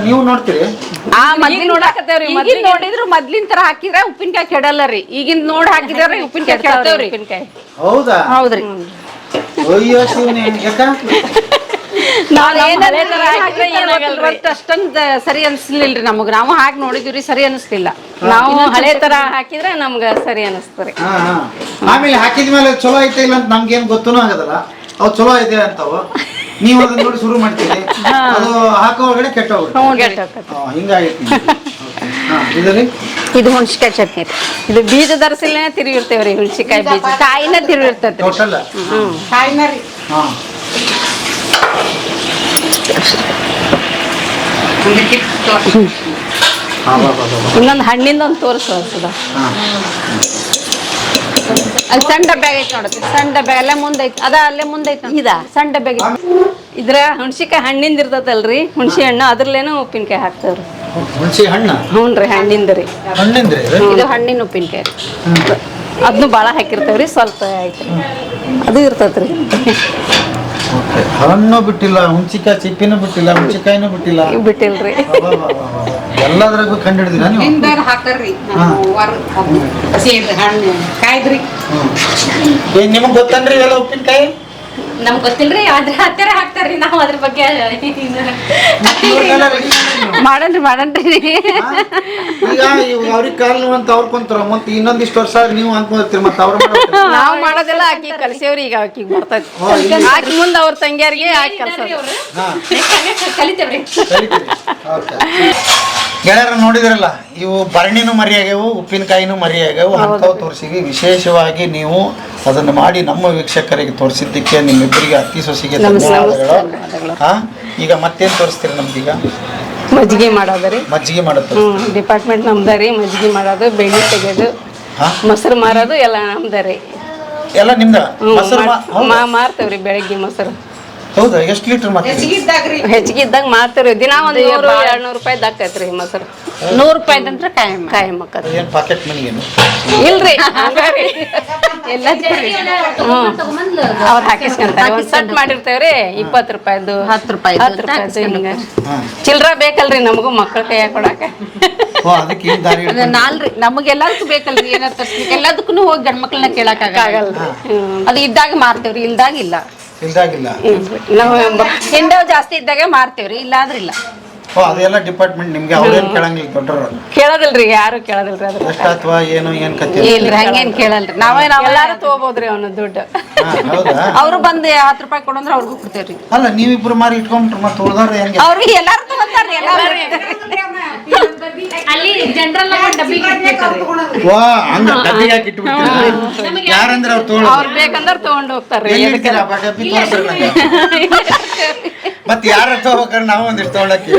ನೀವು ನೋಡ್ತೀರಿ ಆ ಮೊದ್ಲಿನ ನೋಡಾಕತ್ತೇವ್ರಿ ಮೊದ್ಲಿನ ನೋಡಿದ್ರು ಮೊದ್ಲಿನ ತರ ಹಾಕಿದ್ರೆ ಉಪ್ಪಿನಕಾಯಿ ಕೆಡಲ್ಲ ರೀ ಈಗಿನ ನೋಡಿ ಹಾಕಿದ್ರೆ ಉಪ್ಪಿನಕಾಯಿ ಕೆಡ್ತಾವ್ರಿ ಉಪ್ಪಿನಕಾಯಿ ಹೌದಾ ಹೌದ್ರಿ ಅಯ್ಯೋ ಶಿವನೇ ಯಾಕ ಅಷ್ಟೊಂದು ಸರಿ ಅನ್ಸ್ಲಿಲ್ರಿ ನಮಗ್ ನಾವು ಹಾಕಿ ನೋಡಿದ್ವಿ ಸರಿ ಅನಿಸ್ಲಿಲ್ಲ ನಾವು ಹಳೆ ತರ ಹಾಕಿದ್ರೆ ನಮ್ಗ ಸರಿ ಅನಿಸ್ತರಿ ಹಾ ಹಾ ಆಮೇಲೆ ಹಾಕಿದ್ಮೇಲೆ ಚಲೋ ಐತೆ ಇಲ್ಲ ಅಂತ ನಮ್ಗೇನ್ ಗೊತ್ತೂ ಆಗೋದಲ್ಲ ಅವು ಚಲೋ ಐತೆ ಅಂತಾವ ನೀವು ಅದನ್ನ ನೋಡಿ ಶುರು ಮಾಡ್ತೀರಿ ಅದು ಹಾಕೋ ಒಳಗಡೆ ಕೆಟ್ಟೋಗ್ಬಿಡುತ್ತೆ ಹಿಂಗಾಗೈತಿ ಇದರಿ ಇದು ಹುಣಸಿಕಾಯಿ ಚಟ್ನಿ ರೀ ಇದು ಬೀಜ ದರ್ಸಿಲ್ನೇ ತಿರುಗಿರ್ತೇವ್ರಿ ಹುಣಸಿಕಾಯಿ ಬೀಜ ಕಾಯಿನ ತಿರುಗಿರ್ತೈತಿ ಟೋಟಲ್ ಕಾಯಿನ ರೀ ಹಾ ಇನ್ನೊಂದು ಹಣ್ಣಿಂದ ಒಂದು ತೋರಿಸುವ ಅಲ್ಲಿ ಸಣ್ಣ ಡಬ್ಬ್ಯಾಗ ಐತಿ ನೋಡತ್ತಿ ಸಣ್ಣ ಡಬ್ಬ್ಯಾಗ ಅಲ್ಲೇ ಮುಂದೆ ಐತಿ ಅಲ್ಲೇ ಮುಂದೆ ಐತಿ ಇದ ಸಣ್ಣ ಡಬ್ಬ್ಯಾಗ ಇದ್ರ ಹುಣಸಿಕಾಯಿ ಹಣ್ಣಿಂದ ಇರ್ತೈತಲ್ರಿ ಹುಣಸಿ ಹಣ್ಣು ಅದ್ರಲ್ಲೇನು ಉಪ್ಪಿನಕಾಯಿ ಹಾಕ್ತೇವ್ರಿ ಹುಣಸಿ ಹಣ್ಣ ಹ್ಞೂ ರೀ ಹಣ್ಣಿಂದ ರೀ ಹಣ್ಣಿಂದ್ರಿ ಇದು ಹಣ್ಣಿನ ಉಪ್ಪಿನಕಾಯಿ ರೀ ಅದನ್ನು ಭಾಳ ಹಾಕಿರ್ತೇವ್ರಿ ಸ್ವಲ್ಪ ಐತ್ರಿ ಅದು ಇರ್ತೈತ್ರಿ ಹಣ್ಣು ಬಿಟ್ಟಿಲ್ಲ ಹುಣಸಿಕಾಯಿ ಚಿಪ್ಪಿನೂ ಬಿಟ್ಟಿಲ್ಲ ಹುಣಸಿಕಾಯಿನೂ ಬಿಟ್ಟಿಲ್ಲ ಬಿಟ್ಟಿಲ್ರಿ ಎಲ್ಲದ್ರಾಗೂ ಕಂಡು ಹಿಡಿದಿರ ನೀವು ಹಿಂದಾರ ಹಾಕರ್ರಿ ಹಣ್ಣು ಕಾಯ್ದ್ರಿ ನಿಮಗ್ ಗೊತ್ತನ್ರಿ ಇವೆಲ್ಲ ಉಪ್ಪಿನಕಾಯಿ ನಮ್ಗೆ ಗೊತ್ತಿಲ್ರಿ ಆದ್ರೆ ಹತ್ತಿರ ಹಾಕ್ತಾರ್ರಿ ನಾವು ಅದ್ರ ಬಗ್ಗೆ ಮಾಡನ್ರಿ ಈಗ ಅವ್ರಿಗೆ ಕಾಲ್ ನೋವು ಅಂತ ಅವ್ರು ಕುಂತಾರ ಮತ್ತೆ ಇನ್ನೊಂದಿಷ್ಟು ವರ್ಷ ನೀವು ಅನ್ಕೊಂಡಿರ್ತೀರಿ ಮತ್ತೆ ಅವ್ರು ನಾವ್ ಮಾಡೋದೆಲ್ಲ ಆಕಿ ಕಲ್ಸೇವ್ರಿ ಈಗ ಆಕಿಗ್ ಬರ್ತೈತಿ ಆಕಿ ಮುಂದ ಅವ್ರ ತಂಗಿಯರಿಗೆ ಆಕಿ ಕಲಿತೇವ್ರಿ. ಗೆಳೆಯರ ನೋಡಿದ್ರಲ್ಲ, ಇವು ಭರಣಿನೂ ಮರಿಯಾಗ್ಯವು, ಉಪ್ಪಿನಕಾಯಿನೂ ಮರಿಯಾಗ್ಯವು, ಅಂಥವು ತೋರಿಸಿವಿ. ವಿಶೇಷವಾಗಿ ನೀವು ಅದನ್ನು ಮಾಡಿ ನಮ್ಮ ವೀಕ್ಷಕರಿಗೆ ತೋರಿಸಿದ್ದಕ್ಕೆ ನಿಮ್ಮಿಬ್ಬರಿಗೆ ಅತ್ತಿ ಸೊಸಿಗೆ ಧನ್ಯವಾದಗಳು. ಈಗ ಮತ್ತೇನು ತೋರಿಸ್ತೀರಿ ನಮ್ಗೀಗ? ಮಜ್ಜಿಗೆ ಮಾಡೋದ್ರಿ. ಮಜ್ಜಿಗೆ ಮಾಡೋದು ಡಿಪಾರ್ಟ್ಮೆಂಟ್ ನಮ್ದರಿ. ಮಜ್ಜಿಗೆ ಮಾಡೋದು, ಬೆಣ್ಣೆ ತೆಗೆಯೋದು, ಮೊಸರು ಮಾರೋದು ಎಲ್ಲ ನಮ್ದರಿ. ಎಲ್ಲ ನಿಮ್ದ? ಮಾರ್ತೇವ್ರಿ ಬೆಳಗ್ಗೆ ಮೊಸರು. ಹೌದಾ? ಎಷ್ಟು ಲೀಟರ್ ಮಾಡ್ತೀರಿ? ಹೆಚ್ಚಿಗೆ ಇದ್ದಾಗ ಮಾರ್ತೇವ್ರಿ. ದಿನ ಒಂದು 100-200 ರೂಪಾಯಿ ದಾಕೈತ್ರಿ ಮೊಸರು. 100 ರೂಪಾಯಿ ಕಾಯಂ ಅಕ್ಕತ್ರಿ. ಏನು ಪಾಕೆಟ್ ಮನಿಗೇನು? ಇಲ್ರಿ, ಎಲ್ಲ ಅವ್ರು ಹಾಕಿಸ್ಕೊಂತಾರೆ. ಒಂದ್ ಸಟ್ ಮಾಡಿರ್ತೇವ್ರಿ 20 ರೂಪಾಯಿದು, 10 ರೂಪಾಯಿ ಹಿಂಗ ಚಿಲ್ರ ಬೇಕಲ್ರಿ ನಮಗೂ ಮಕ್ಕಳ ಕೈಯಾಗ ಕೊಡಾಕ. ನಾಲ್ರಿ ನಮಗೆಲ್ಲದಕ್ಕೂ ಬೇಕಲ್ರಿ. ಏನಾರ ತರ್ಸ್ಲಿಕ್ಕೆ ಎಲ್ಲದಕ್ಕೂ ಹೋಗಿ ಗಂಡ್ ಮಕ್ಳನ್ನ ಕೇಳಕ್ ಆಗಲ್ಲ. ಅದು ಇದ್ದಾಗ ಮಾರ್ತೇವ್ರಿ, ಇಲ್ದಾಗ ಇಲ್ಲ. ನಾವು ಹಿಂಡವ್ ಜಾಸ್ತಿ ಇದ್ದಾಗ ಮಾರ್ತೇವ್ರಿ, ಇಲ್ಲಾದ್ರಿಲ್ಲ. ಅದೆಲ್ಲ ಡಿಪಾರ್ಟ್ಮೆಂಟ್ ನಿಮ್ಗೆ ಅವ್ರೇನ್ ಕೇಳಂಗಿಲ್ಲ, ದೊಡ್ಡವರು ಕೇಳೋದಿಲ್ರಿ, ಯಾರು ಕೇಳೋದಿಲ್ರಿ. ಅದ್ರ ಎಷ್ಟಾತ್ವಾ ಏನು ಏನ್ ಕತ್ತಿ ಇಲ್ರಿ, ಹಂಗೇನ್ ಕೇಳಲ್ರಿ. ಎಲ್ಲಾರು ತಗೋಬೋದ್ರಿ ಅವನು ದುಡ್ಡು. ಅವ್ರು ಬಂದ್ 10 ರೂಪಾಯಿ ಕೊಡಂದ್ರ ಅವ್ರಿಗೂ ಕೊಡ್ತೇವ್ರಿ. ಅಲ್ಲ, ನೀವಿಬ್ರು ಮಾರಿ ಇಟ್ಕೊಂಡ್ಬಿಟ್ರು ಮತ್ತೆ ಉಳ್ದಾರ ಹೆಂಗೆ? ಅವ್ರಿಗೆ ಎಲ್ಲಾರು ತಗೊಂತಾರ್ರಿ. ಅಲ್ಲಿ ಜನರಲ್ ವಾ, ಹಂಗ ಡಬ್ಬಿಗೆ ಹಾಕಿ ಇಟ್ಬಿಡ್ತೀರಿ. ಯಾರಂದ್ರೆ ಅವ್ರು ತಗೊಳ್ಳೋದು, ಅವ್ರು ಬೇಕಂದ್ರ ತಗೊಂಡ್ ಹೋಗ್ತಾರ್ರಿ. ಮತ್ತೆ ಯಾರ ತಗೋಬೇಕಾದ್ರೆ ನಾವು ಒಂದಿಷ್ಟು ತಗೊಳಕ್ಕೆ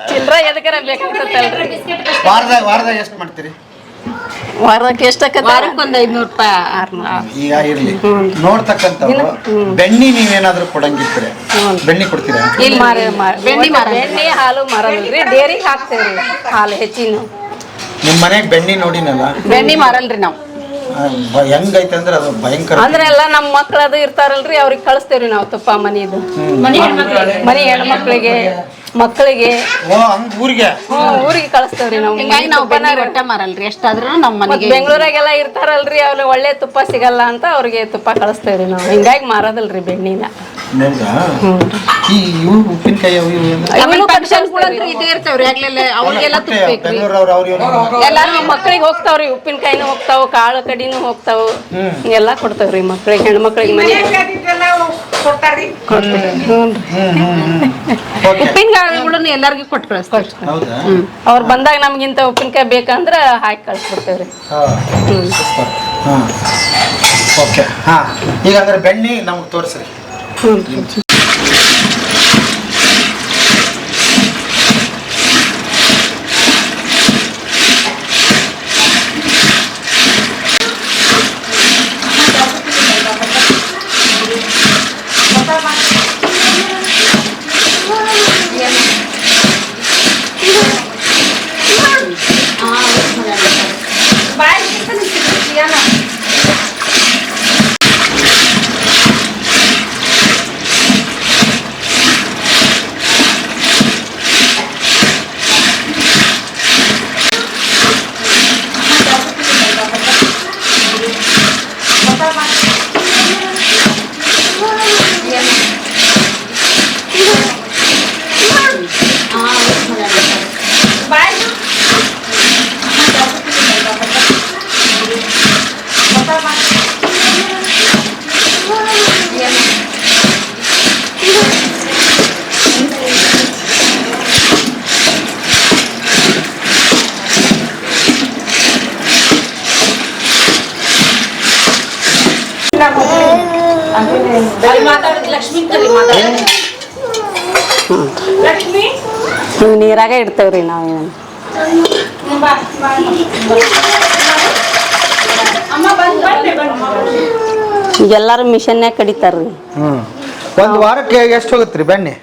ಚಿಲ್ರ ಎದಕ್ಕಾರ ಬೇಕಾಗ್ತಲ್ರಿ. ವಾರದಾಗ ಎಷ್ಟು ಮಾಡ್ತೀರಿ? ವಾರಕ್ಕೆ ಎಷ್ಟಕ್ಕ? ವಾರಕ್ಕೆ ಒಂದು 500 ರೂಪಾಯಿ 600. ಈಗ ಇರ್ಲಿ, ನೋಡ್ತಕ್ಕಂಥವ್ರು ಬೆಣ್ಣಿ ನೀವೇನಾದ್ರೂ ಕೊಡಂಗಿದ್ರೆ ಬೆಣ್ಣಿ ಕೊಡ್ತೀರಾ? ಬೆಣ್ಣೆ ಹಾಲು ಮಾರಲ್ರಿ, ಡೇರಿಗೆ ಹಾಕ್ತೇವ್ರಿ ಹಾಲು ಹೆಚ್ಚಿನ. ನಿಮ್ ಮನೆಗ್ ಬೆಣ್ಣಿ ನೋಡಿನಲ್ಲ, ಬೆಣ್ಣೆ ಮಾರಲ್ರಿ ನಾವು. ಹೆಂಗೈತೆ ಅಂದ್ರೆ ಅದು ಭಯಂಕರ. ಅಂದ್ರೆ ಎಲ್ಲ ನಮ್ಮ ಮಕ್ಳು ಅದು ಇರ್ತಾರಲ್ರಿ, ಅವ್ರಿಗೆ ಕಳಿಸ್ತೇವ್ರಿ ನಾವು ತುಪ್ಪ ಮನಿದು. ಮನಿ ಹೆಣ್ಮಕ್ಳಿಗೆ, ಮಕ್ಕಳಿಗೆ ಊರಿಗೆ ಕಳಿಸ್ತೇವ್ರಿ ನಾವು. ಹಿಂಗಾಗಿ ನಾವು ಬೆಣ್ಣೆ ಒಟ್ಟ ಮಾರಲ್ರಿ, ಎಷ್ಟಾದ್ರೂ ನಮ್ಮ ಮನೆಗೆ. ಬೆಂಗಳೂರಾಗೆಲ್ಲ ಇರ್ತಾರಲ್ರಿ, ಅವ್ರಿಗೆ ಒಳ್ಳೆ ತುಪ್ಪ ಸಿಗಲ್ಲ ಅಂತ ಅವ್ರಿಗೆ ತುಪ್ಪ ಕಳಿಸ್ತೇವ್ರಿ ನಾವು. ಹಿಂಗಾಗಿ ಮಾರೋದಲ್ರಿ ಬೆಣ್ಣಿನ. ಉಪ್ಪಿನಕಾಯಿ ಇದೇ ಇರ್ತೇವ್ರಿ. ಅವ್ರಿಗೆಲ್ಲ ತುಪ್ಪ ಬೇಕ್ರಿ. ಎಲ್ಲಾರು ಮಕ್ಳಿಗೆ ಹೋಗ್ತಾವ್ರಿ, ಉಪ್ಪಿನಕಾಯಿನೂ ಹೋಗ್ತಾವ, ಕಾಳು ಕಡಿನೂ ಹೋಗ್ತಾವ, ಎಲ್ಲಾ ಕೊಡ್ತಾವ್ರಿ ಮಕ್ಳಿಗೆ, ಹೆಣ್ಮಕ್ಳಿಗೆ. ಮನೆ ಉಪ್ಪಿನಕಾಯಿಗಳನ್ನ ಎಲ್ಲರಿಗೂ ಕೊಟ್ಟು ಕಳಿಸ್ತಾರೆ. ಅವ್ರು ಬಂದಾಗ ನಮ್ಗಿಂತ ಉಪ್ಪಿನಕಾಯಿ ಬೇಕಂದ್ರ ಹಾಕಿ ಕಳ್ಸಿಬಿಡ್ತೇವ್ರಿ. ಓಕೆ. ಹಾ, ಈಗ ಅಂದ್ರೆ ಬೆಣ್ಣೆ ನಮ್ಗೆ ತೋರಿಸ್ರಿ. ನೀರಾಗ ಇಡ್ತೇವ್ರಿ ನಾವು. ಎಲ್ಲಾರು ಮಿಷನ್ಯಾಗ ಕಡಿತಾರ್ರಿ. ಒಂದ್ ವಾರಕ್ಕೆ ಎಷ್ಟು ಹೋಗತ್ರಿ ಬೆಣ್ಣೆ?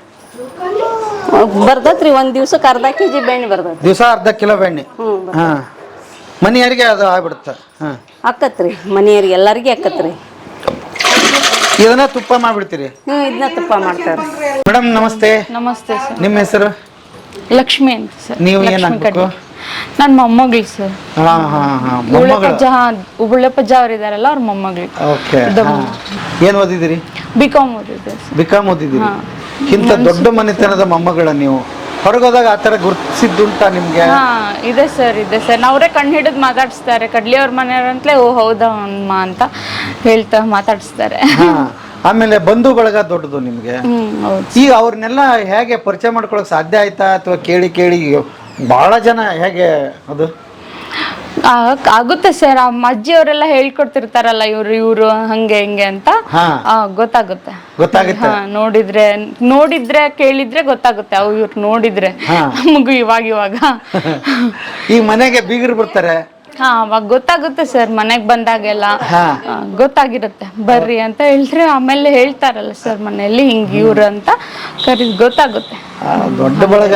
ಬರ್ತೈತ್ರಿ, ಒಂದ್ ದಿವ್ಸಕ್ಕೆ ಅರ್ಧ ಕೆಜಿ ಬೆಣ್ಣೆ ಬರ್ತೈತಿ. ದಿವಸ ಅರ್ಧ ಕಿಲೋ ಬೆಣ್ಣೆ. ಮನೆಯವರಿಗೆ ಅದು ಆಗ್ಬಿಡುತ್ತೆ. ಅಕ್ಕತ್ರಿ, ಮನೆಯವ್ರಿಗೆ ಎಲ್ಲರಿಗೆ ಅಕ್ಕತ್ರಿ. ಇದನ್ನ ತುಪ್ಪ ಮಾಡ್ಬಿಡ್ತೀರಿ? ಇದನ್ನ ತುಪ್ಪ ಮಾಡ್ತಾರೆ. ಮೇಡಮ್ ನಮಸ್ತೆ. ನಮಸ್ತೆ ಸರ್. ನಿಮ್ಮ ಹೆಸರು? ಲಕ್ಷ್ಮಿ ಅಂತ ಸರ್. ನೀವು ಏನಾಗ್ಬೇಕು? ನನ್ನ ಮೊಮ್ಮಗಳು ಸರ್. ಉಬುಳ್ಳೆಪ್ಪಜ್ಜ ಅವ್ರು ಇದಾರಲ್ಲ, ಅವ್ರ ಮೊಮ್ಮಗಳು. ಏನ್ ಓದಿದಿರಿ? ಬಿಕಾಮ್ ಓದಿದ್ದೆ. ಬಿಕಾಮ್ ಓದಿದಿರಿ? ಇಂಥ ದೊಡ್ಡ ಮನೆತನದ ಮೊಮ್ಮಗಳ ನೀವು ಹೊರಗೋದಾಗ ಆ ಥರ ಗುರುತಿಸಿದ್ದುಂಟಾ ನಿಮಗೆ? ಹಾ ಇದೆ ಸರ್ ಅವರೇ ಕಣ್ಣು ಹಿಡಿದು ಮಾತಾಡಿಸ್ತಾರೆ. ಕಡ್ಲಿಯವ್ರ ಮನೆಯವ್ರಂತಲೇ ಓ ಹೌದಾ ಅಮ್ಮ ಅಂತ ಹೇಳ್ತಾ ಮಾತಾಡಿಸ್ತಾರೆ. ಆಮೇಲೆ ಬಂಧು ಬಳಗ ದೊಡ್ಡದು ನಿಮಗೆ. ಹೌದು. ಈಗ ಅವ್ರನ್ನೆಲ್ಲ ಹೇಗೆ ಪರಿಚಯ ಮಾಡ್ಕೊಳಕ್ ಸಾಧ್ಯ ಆಯ್ತಾ ಅಥವಾ ಕೇಳಿ ಬಹಳ ಜನ ಹೇಗೆ ಅದು? ಆಗುತ್ತೆ ಸರ್. ಅಜ್ಜಿ ಅವರೆಲ್ಲ ಹೇಳ್ಕೊಡ್ತಿರ್ತಾರಲ್ಲ ಇವ್ರು ಹಂಗೆ ಹಿಂಗೆ ಅಂತ ಗೊತ್ತಾಗುತ್ತೆ. ನೋಡಿದ್ರೆ ಕೇಳಿದ್ರೆ ಗೊತ್ತಾಗುತ್ತೆ. ಇವ್ರು ನೋಡಿದ್ರೆ ನಮಗೂ ಇವಾಗ ಈ ಮನೆಗೆ ಬೀಗರು ಬರ್ತಾರೆ. ಅವಾಗ ಗೊತ್ತಾಗುತ್ತೆ ಸರ್. ಮನೆಗ್ ಬಂದಾಗೆಲ್ಲ ಗೊತ್ತಾಗಿರುತ್ತೆ. ಬರ್ರಿ ಅಂತ ಹೇಳಿದ್ರೆ ಆಮೇಲೆ ಹೇಳ್ತಾರಲ್ಲ ಸರ್ ಮನೆಯಲ್ಲಿ ಹಿಂಗ್ ಇವ್ರು ಅಂತ ಗೊತ್ತಾಗುತ್ತೆ. ದೊಡ್ಡ ಬಳಗ.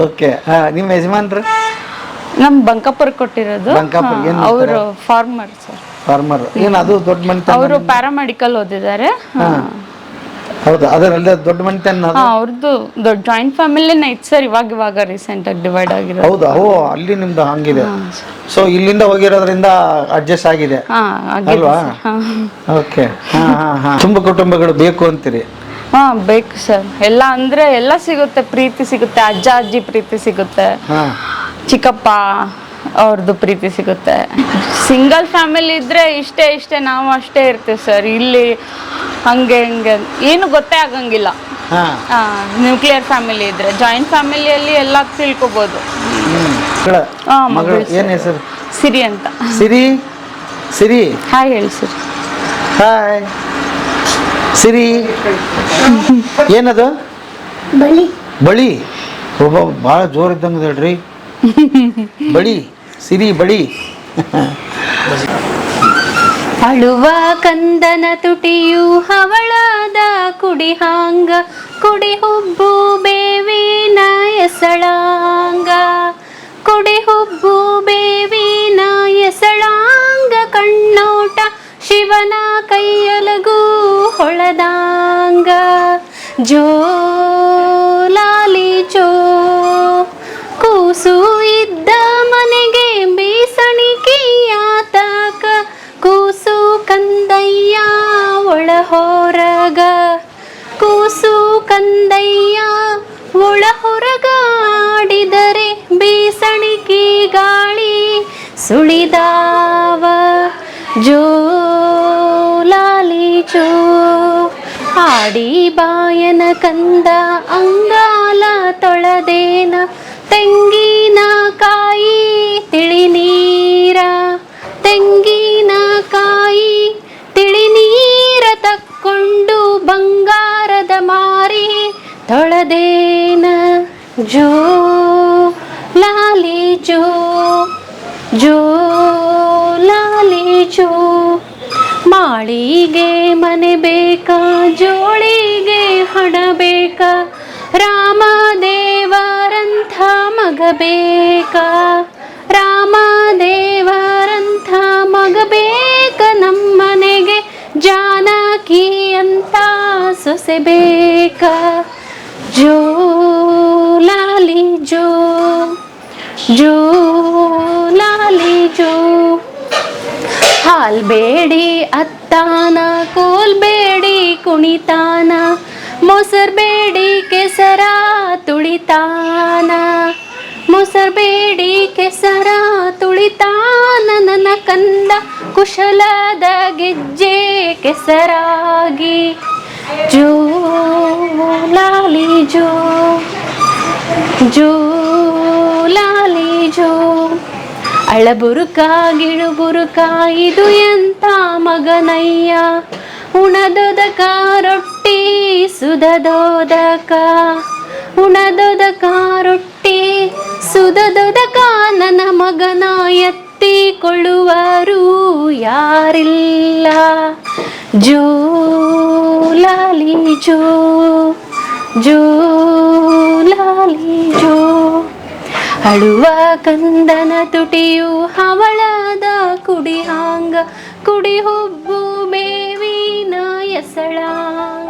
ಓಕೆ. ನಿಮ್ಮ ಯಜಮಾನ್ರು ನಮ್ ಬಂಕಾಪುರ ಕೊಟ್ಟಿರೋದು. ಅವರು ಫಾರ್ಮರ್ ಸರ್. ಫಾರ್ಮರ್ ಏನು ಅದು ದೊಡ್ಡ ಮನೆ? ಅವರು ಪ್ಯಾರಾಮೆಡಿಕಲ್ ಓದಿದ್ದಾರೆ. ಹೌದಾ? ಅದರಲ್ಲೇ ದೊಡ್ಡ ಮನೆತನ ಅವ್ರದ್ದು ದೊಡ್ಡ ಜಾಯಿಂಟ್ ಫ್ಯಾಮಿಲಿನೇ ಇತ್ತು ಸರ್. ಇವಾಗ ರೀಸೆಂಟ್ ಆಗಿ ಡಿವೈಡ್ ಆಗಿರೋದು. ಹೌದಾ? ಓ, ಅಲ್ಲಿ ನಿಮ್ದು ಹಂಗಿದೆ. ಸೊ ಇಲ್ಲಿಂದ ಹೋಗಿರೋದ್ರಿಂದ ಅಡ್ಜಸ್ಟ್ ಆಗಿದೆ ಅಲ್ವಾ? ಓಕೆ. ತುಂಬ ಕುಟುಂಬಗಳು ಬೇಕು ಅಂತೀರಿ? ಬೇಕು ಸರ್. ಎಲ್ಲ ಅಂದ್ರೆ ಎಲ್ಲ ಸಿಗುತ್ತೆ. ಪ್ರೀತಿ ಸಿಗುತ್ತೆ, ಅಜ್ಜ ಅಜ್ಜಿ ಪ್ರೀತಿ ಸಿಗುತ್ತೆ, ಚಿಕ್ಕಪ್ಪ ಅವ್ರದ್ದು ಪ್ರೀತಿ ಸಿಗುತ್ತೆ. ಸಿಂಗಲ್ ಫ್ಯಾಮಿಲಿ ಇದ್ರೆ ಇಷ್ಟೇ ನಾವು ಅಷ್ಟೇ ಇರ್ತೀವಿ ಸರ್. ಇಲ್ಲಿ ಹಂಗೆ ಏನು ಗೊತ್ತೇ ಆಗಂಗಿಲ್ಲ. ನ್ಯೂಕ್ಲಿಯರ್ ಫ್ಯಾಮಿಲಿ ಇದ್ರೆ. ಜಾಯಿಂಟ್ ಫ್ಯಾಮಿಲಿಯಲ್ಲಿ ಎಲ್ಲ ತಿಳ್ಕೊಬೋದು. ಏನ್ ಹೆಸರು? ಸಿರಿ ಅಂತ. ಸಿರಿ ಹಾಯ್ ಹೇಳಿ ಸರ್. ಹಾಯ್ ಸಿರಿ. ಏನದು? ಬಳಿ. ಒಬ್ಬ ಭಾಳ ಜೋರ್ ಇದ್ದಂಗೆ ಹೇಳ್ರಿ. ಬಳಿ ಸಿರಿ ಬಳಿ. ಅಳುವ ಕಂದನ ತುಟಿಯು ಹವಳದ ಕುಡಿಹಾಂಗ, ಕುಡಿ ಹುಬ್ಬು ಬೇವಿನ ಎಸಳಾಂಗ, ಕುಡಿ ಹುಬ್ಬು ಬೇವಿನ ಎಸಳಾಂಗ, ಕಣ್ಣೋಟ ಶಿವನ ಕೈಯಲಗು ಹೊಳದಾಂಗ. ಜೋ ಲಾಲಿ ಜೋ ಕೂಸು ಇದ್ದ ಮನೆಗೆ ಬೀಸಣಿಕೆಯಾತಕ, ಕೂಸು ಕಂದಯ್ಯ ಒಳ ಹೊರಗ, ಕೂಸು ಕಂದಯ್ಯ ಒಳ ಹೊರಗ, ಆಡಿದರೆ ಬೀಸಣಿಕೆ ಗಾಳಿ ಸುಳಿದಾವ. ಜೋ ಲಾಲಿ ಜೋ ಆಡಿ ಬಾಯನ ಕಂದ ಅಂಗಾಲ ತೊಳೆದೇನ, ತೆಂಗಿನ ಕಾಯಿ ತಿಳಿ ನೀರ, ತೆಂಗಿನ ಕಾಯಿ ತಿಳಿ ನೀರ ತಕ್ಕೊಂಡು ಬಂಗಾರದ ಮಾರಿ ತೊಳೆದೇನ. ಜೋ ಲಾಲಿ ಜೋ ಜೋ ಲಾಲಿ ಜೋ. ಮಾಳಿಗೆ ಮನೆ ಬೇಕಾ, ಜೋಳಿಗೆ ಹಣ ಬೇಕಾ, ರಾಮದೇವರಂಥ ಮಗ ಬೇಕಾ, ರಾಮದೇವರಂಥ ಮಗ ಬೇಕ, ನಮ್ಮನೆಗೆ ಜಾನಕಿ ಅಂತ ಸೊಸೆ ಬೇಕಾ. ಜೋ ಲಾಲಿ ಜೋ ಜೋ ಲಾಲಿ ಜೋ. ಹಾಲ್ಬೇಡಿ ಅತ್ತಾನ, ಕೋಲ್ಬೇಡಿ ಕುಣಿತಾನ, ಮೊಸರ್ಬೇಡಿ ಕೆಸರ ತುಳಿತಾನ, ಮೊಸರ್ಬೇಡಿ ಕೆಸರ ತುಳಿತಾನ, ನನ್ನ ಕಂದ ಕುಶಲದ ಗೆಜ್ಜೆ ಕೆಸರಾಗಿ. ಜೋ ಲಾಲಿ ಜೋ ಜೋ ಲಾಲಿ ಜೋ. ಅಳಬುರುಕ ಗಿಳುಬುರುಕ ಇದು ಎಂಥ ಮಗನಯ್ಯ, ಉಣದೊದಕ ರೊಟ್ಟಿ ಸುಧದೋದಕ, ಉಣದೊದಕ ರೊಟ್ಟಿ ಸುಧದೊದಕ, ನನ್ನ ಮಗನ ಎತ್ತಿಕೊಳ್ಳುವರು ಯಾರಿಲ್ಲ. ಜೋ ಲಾಲಿ ಜೋ ಜೋ ಲಾಲಿ ಜೋ. ಅಳುವ ಕಂದನ ತುಟಿಯು ಹವಳದ ಕುಡಿಹಾಂಗ, ಕುಡಿ ಹುಬ್ಬು ಬೇವಿನ ಎಸಳಾಂಗ.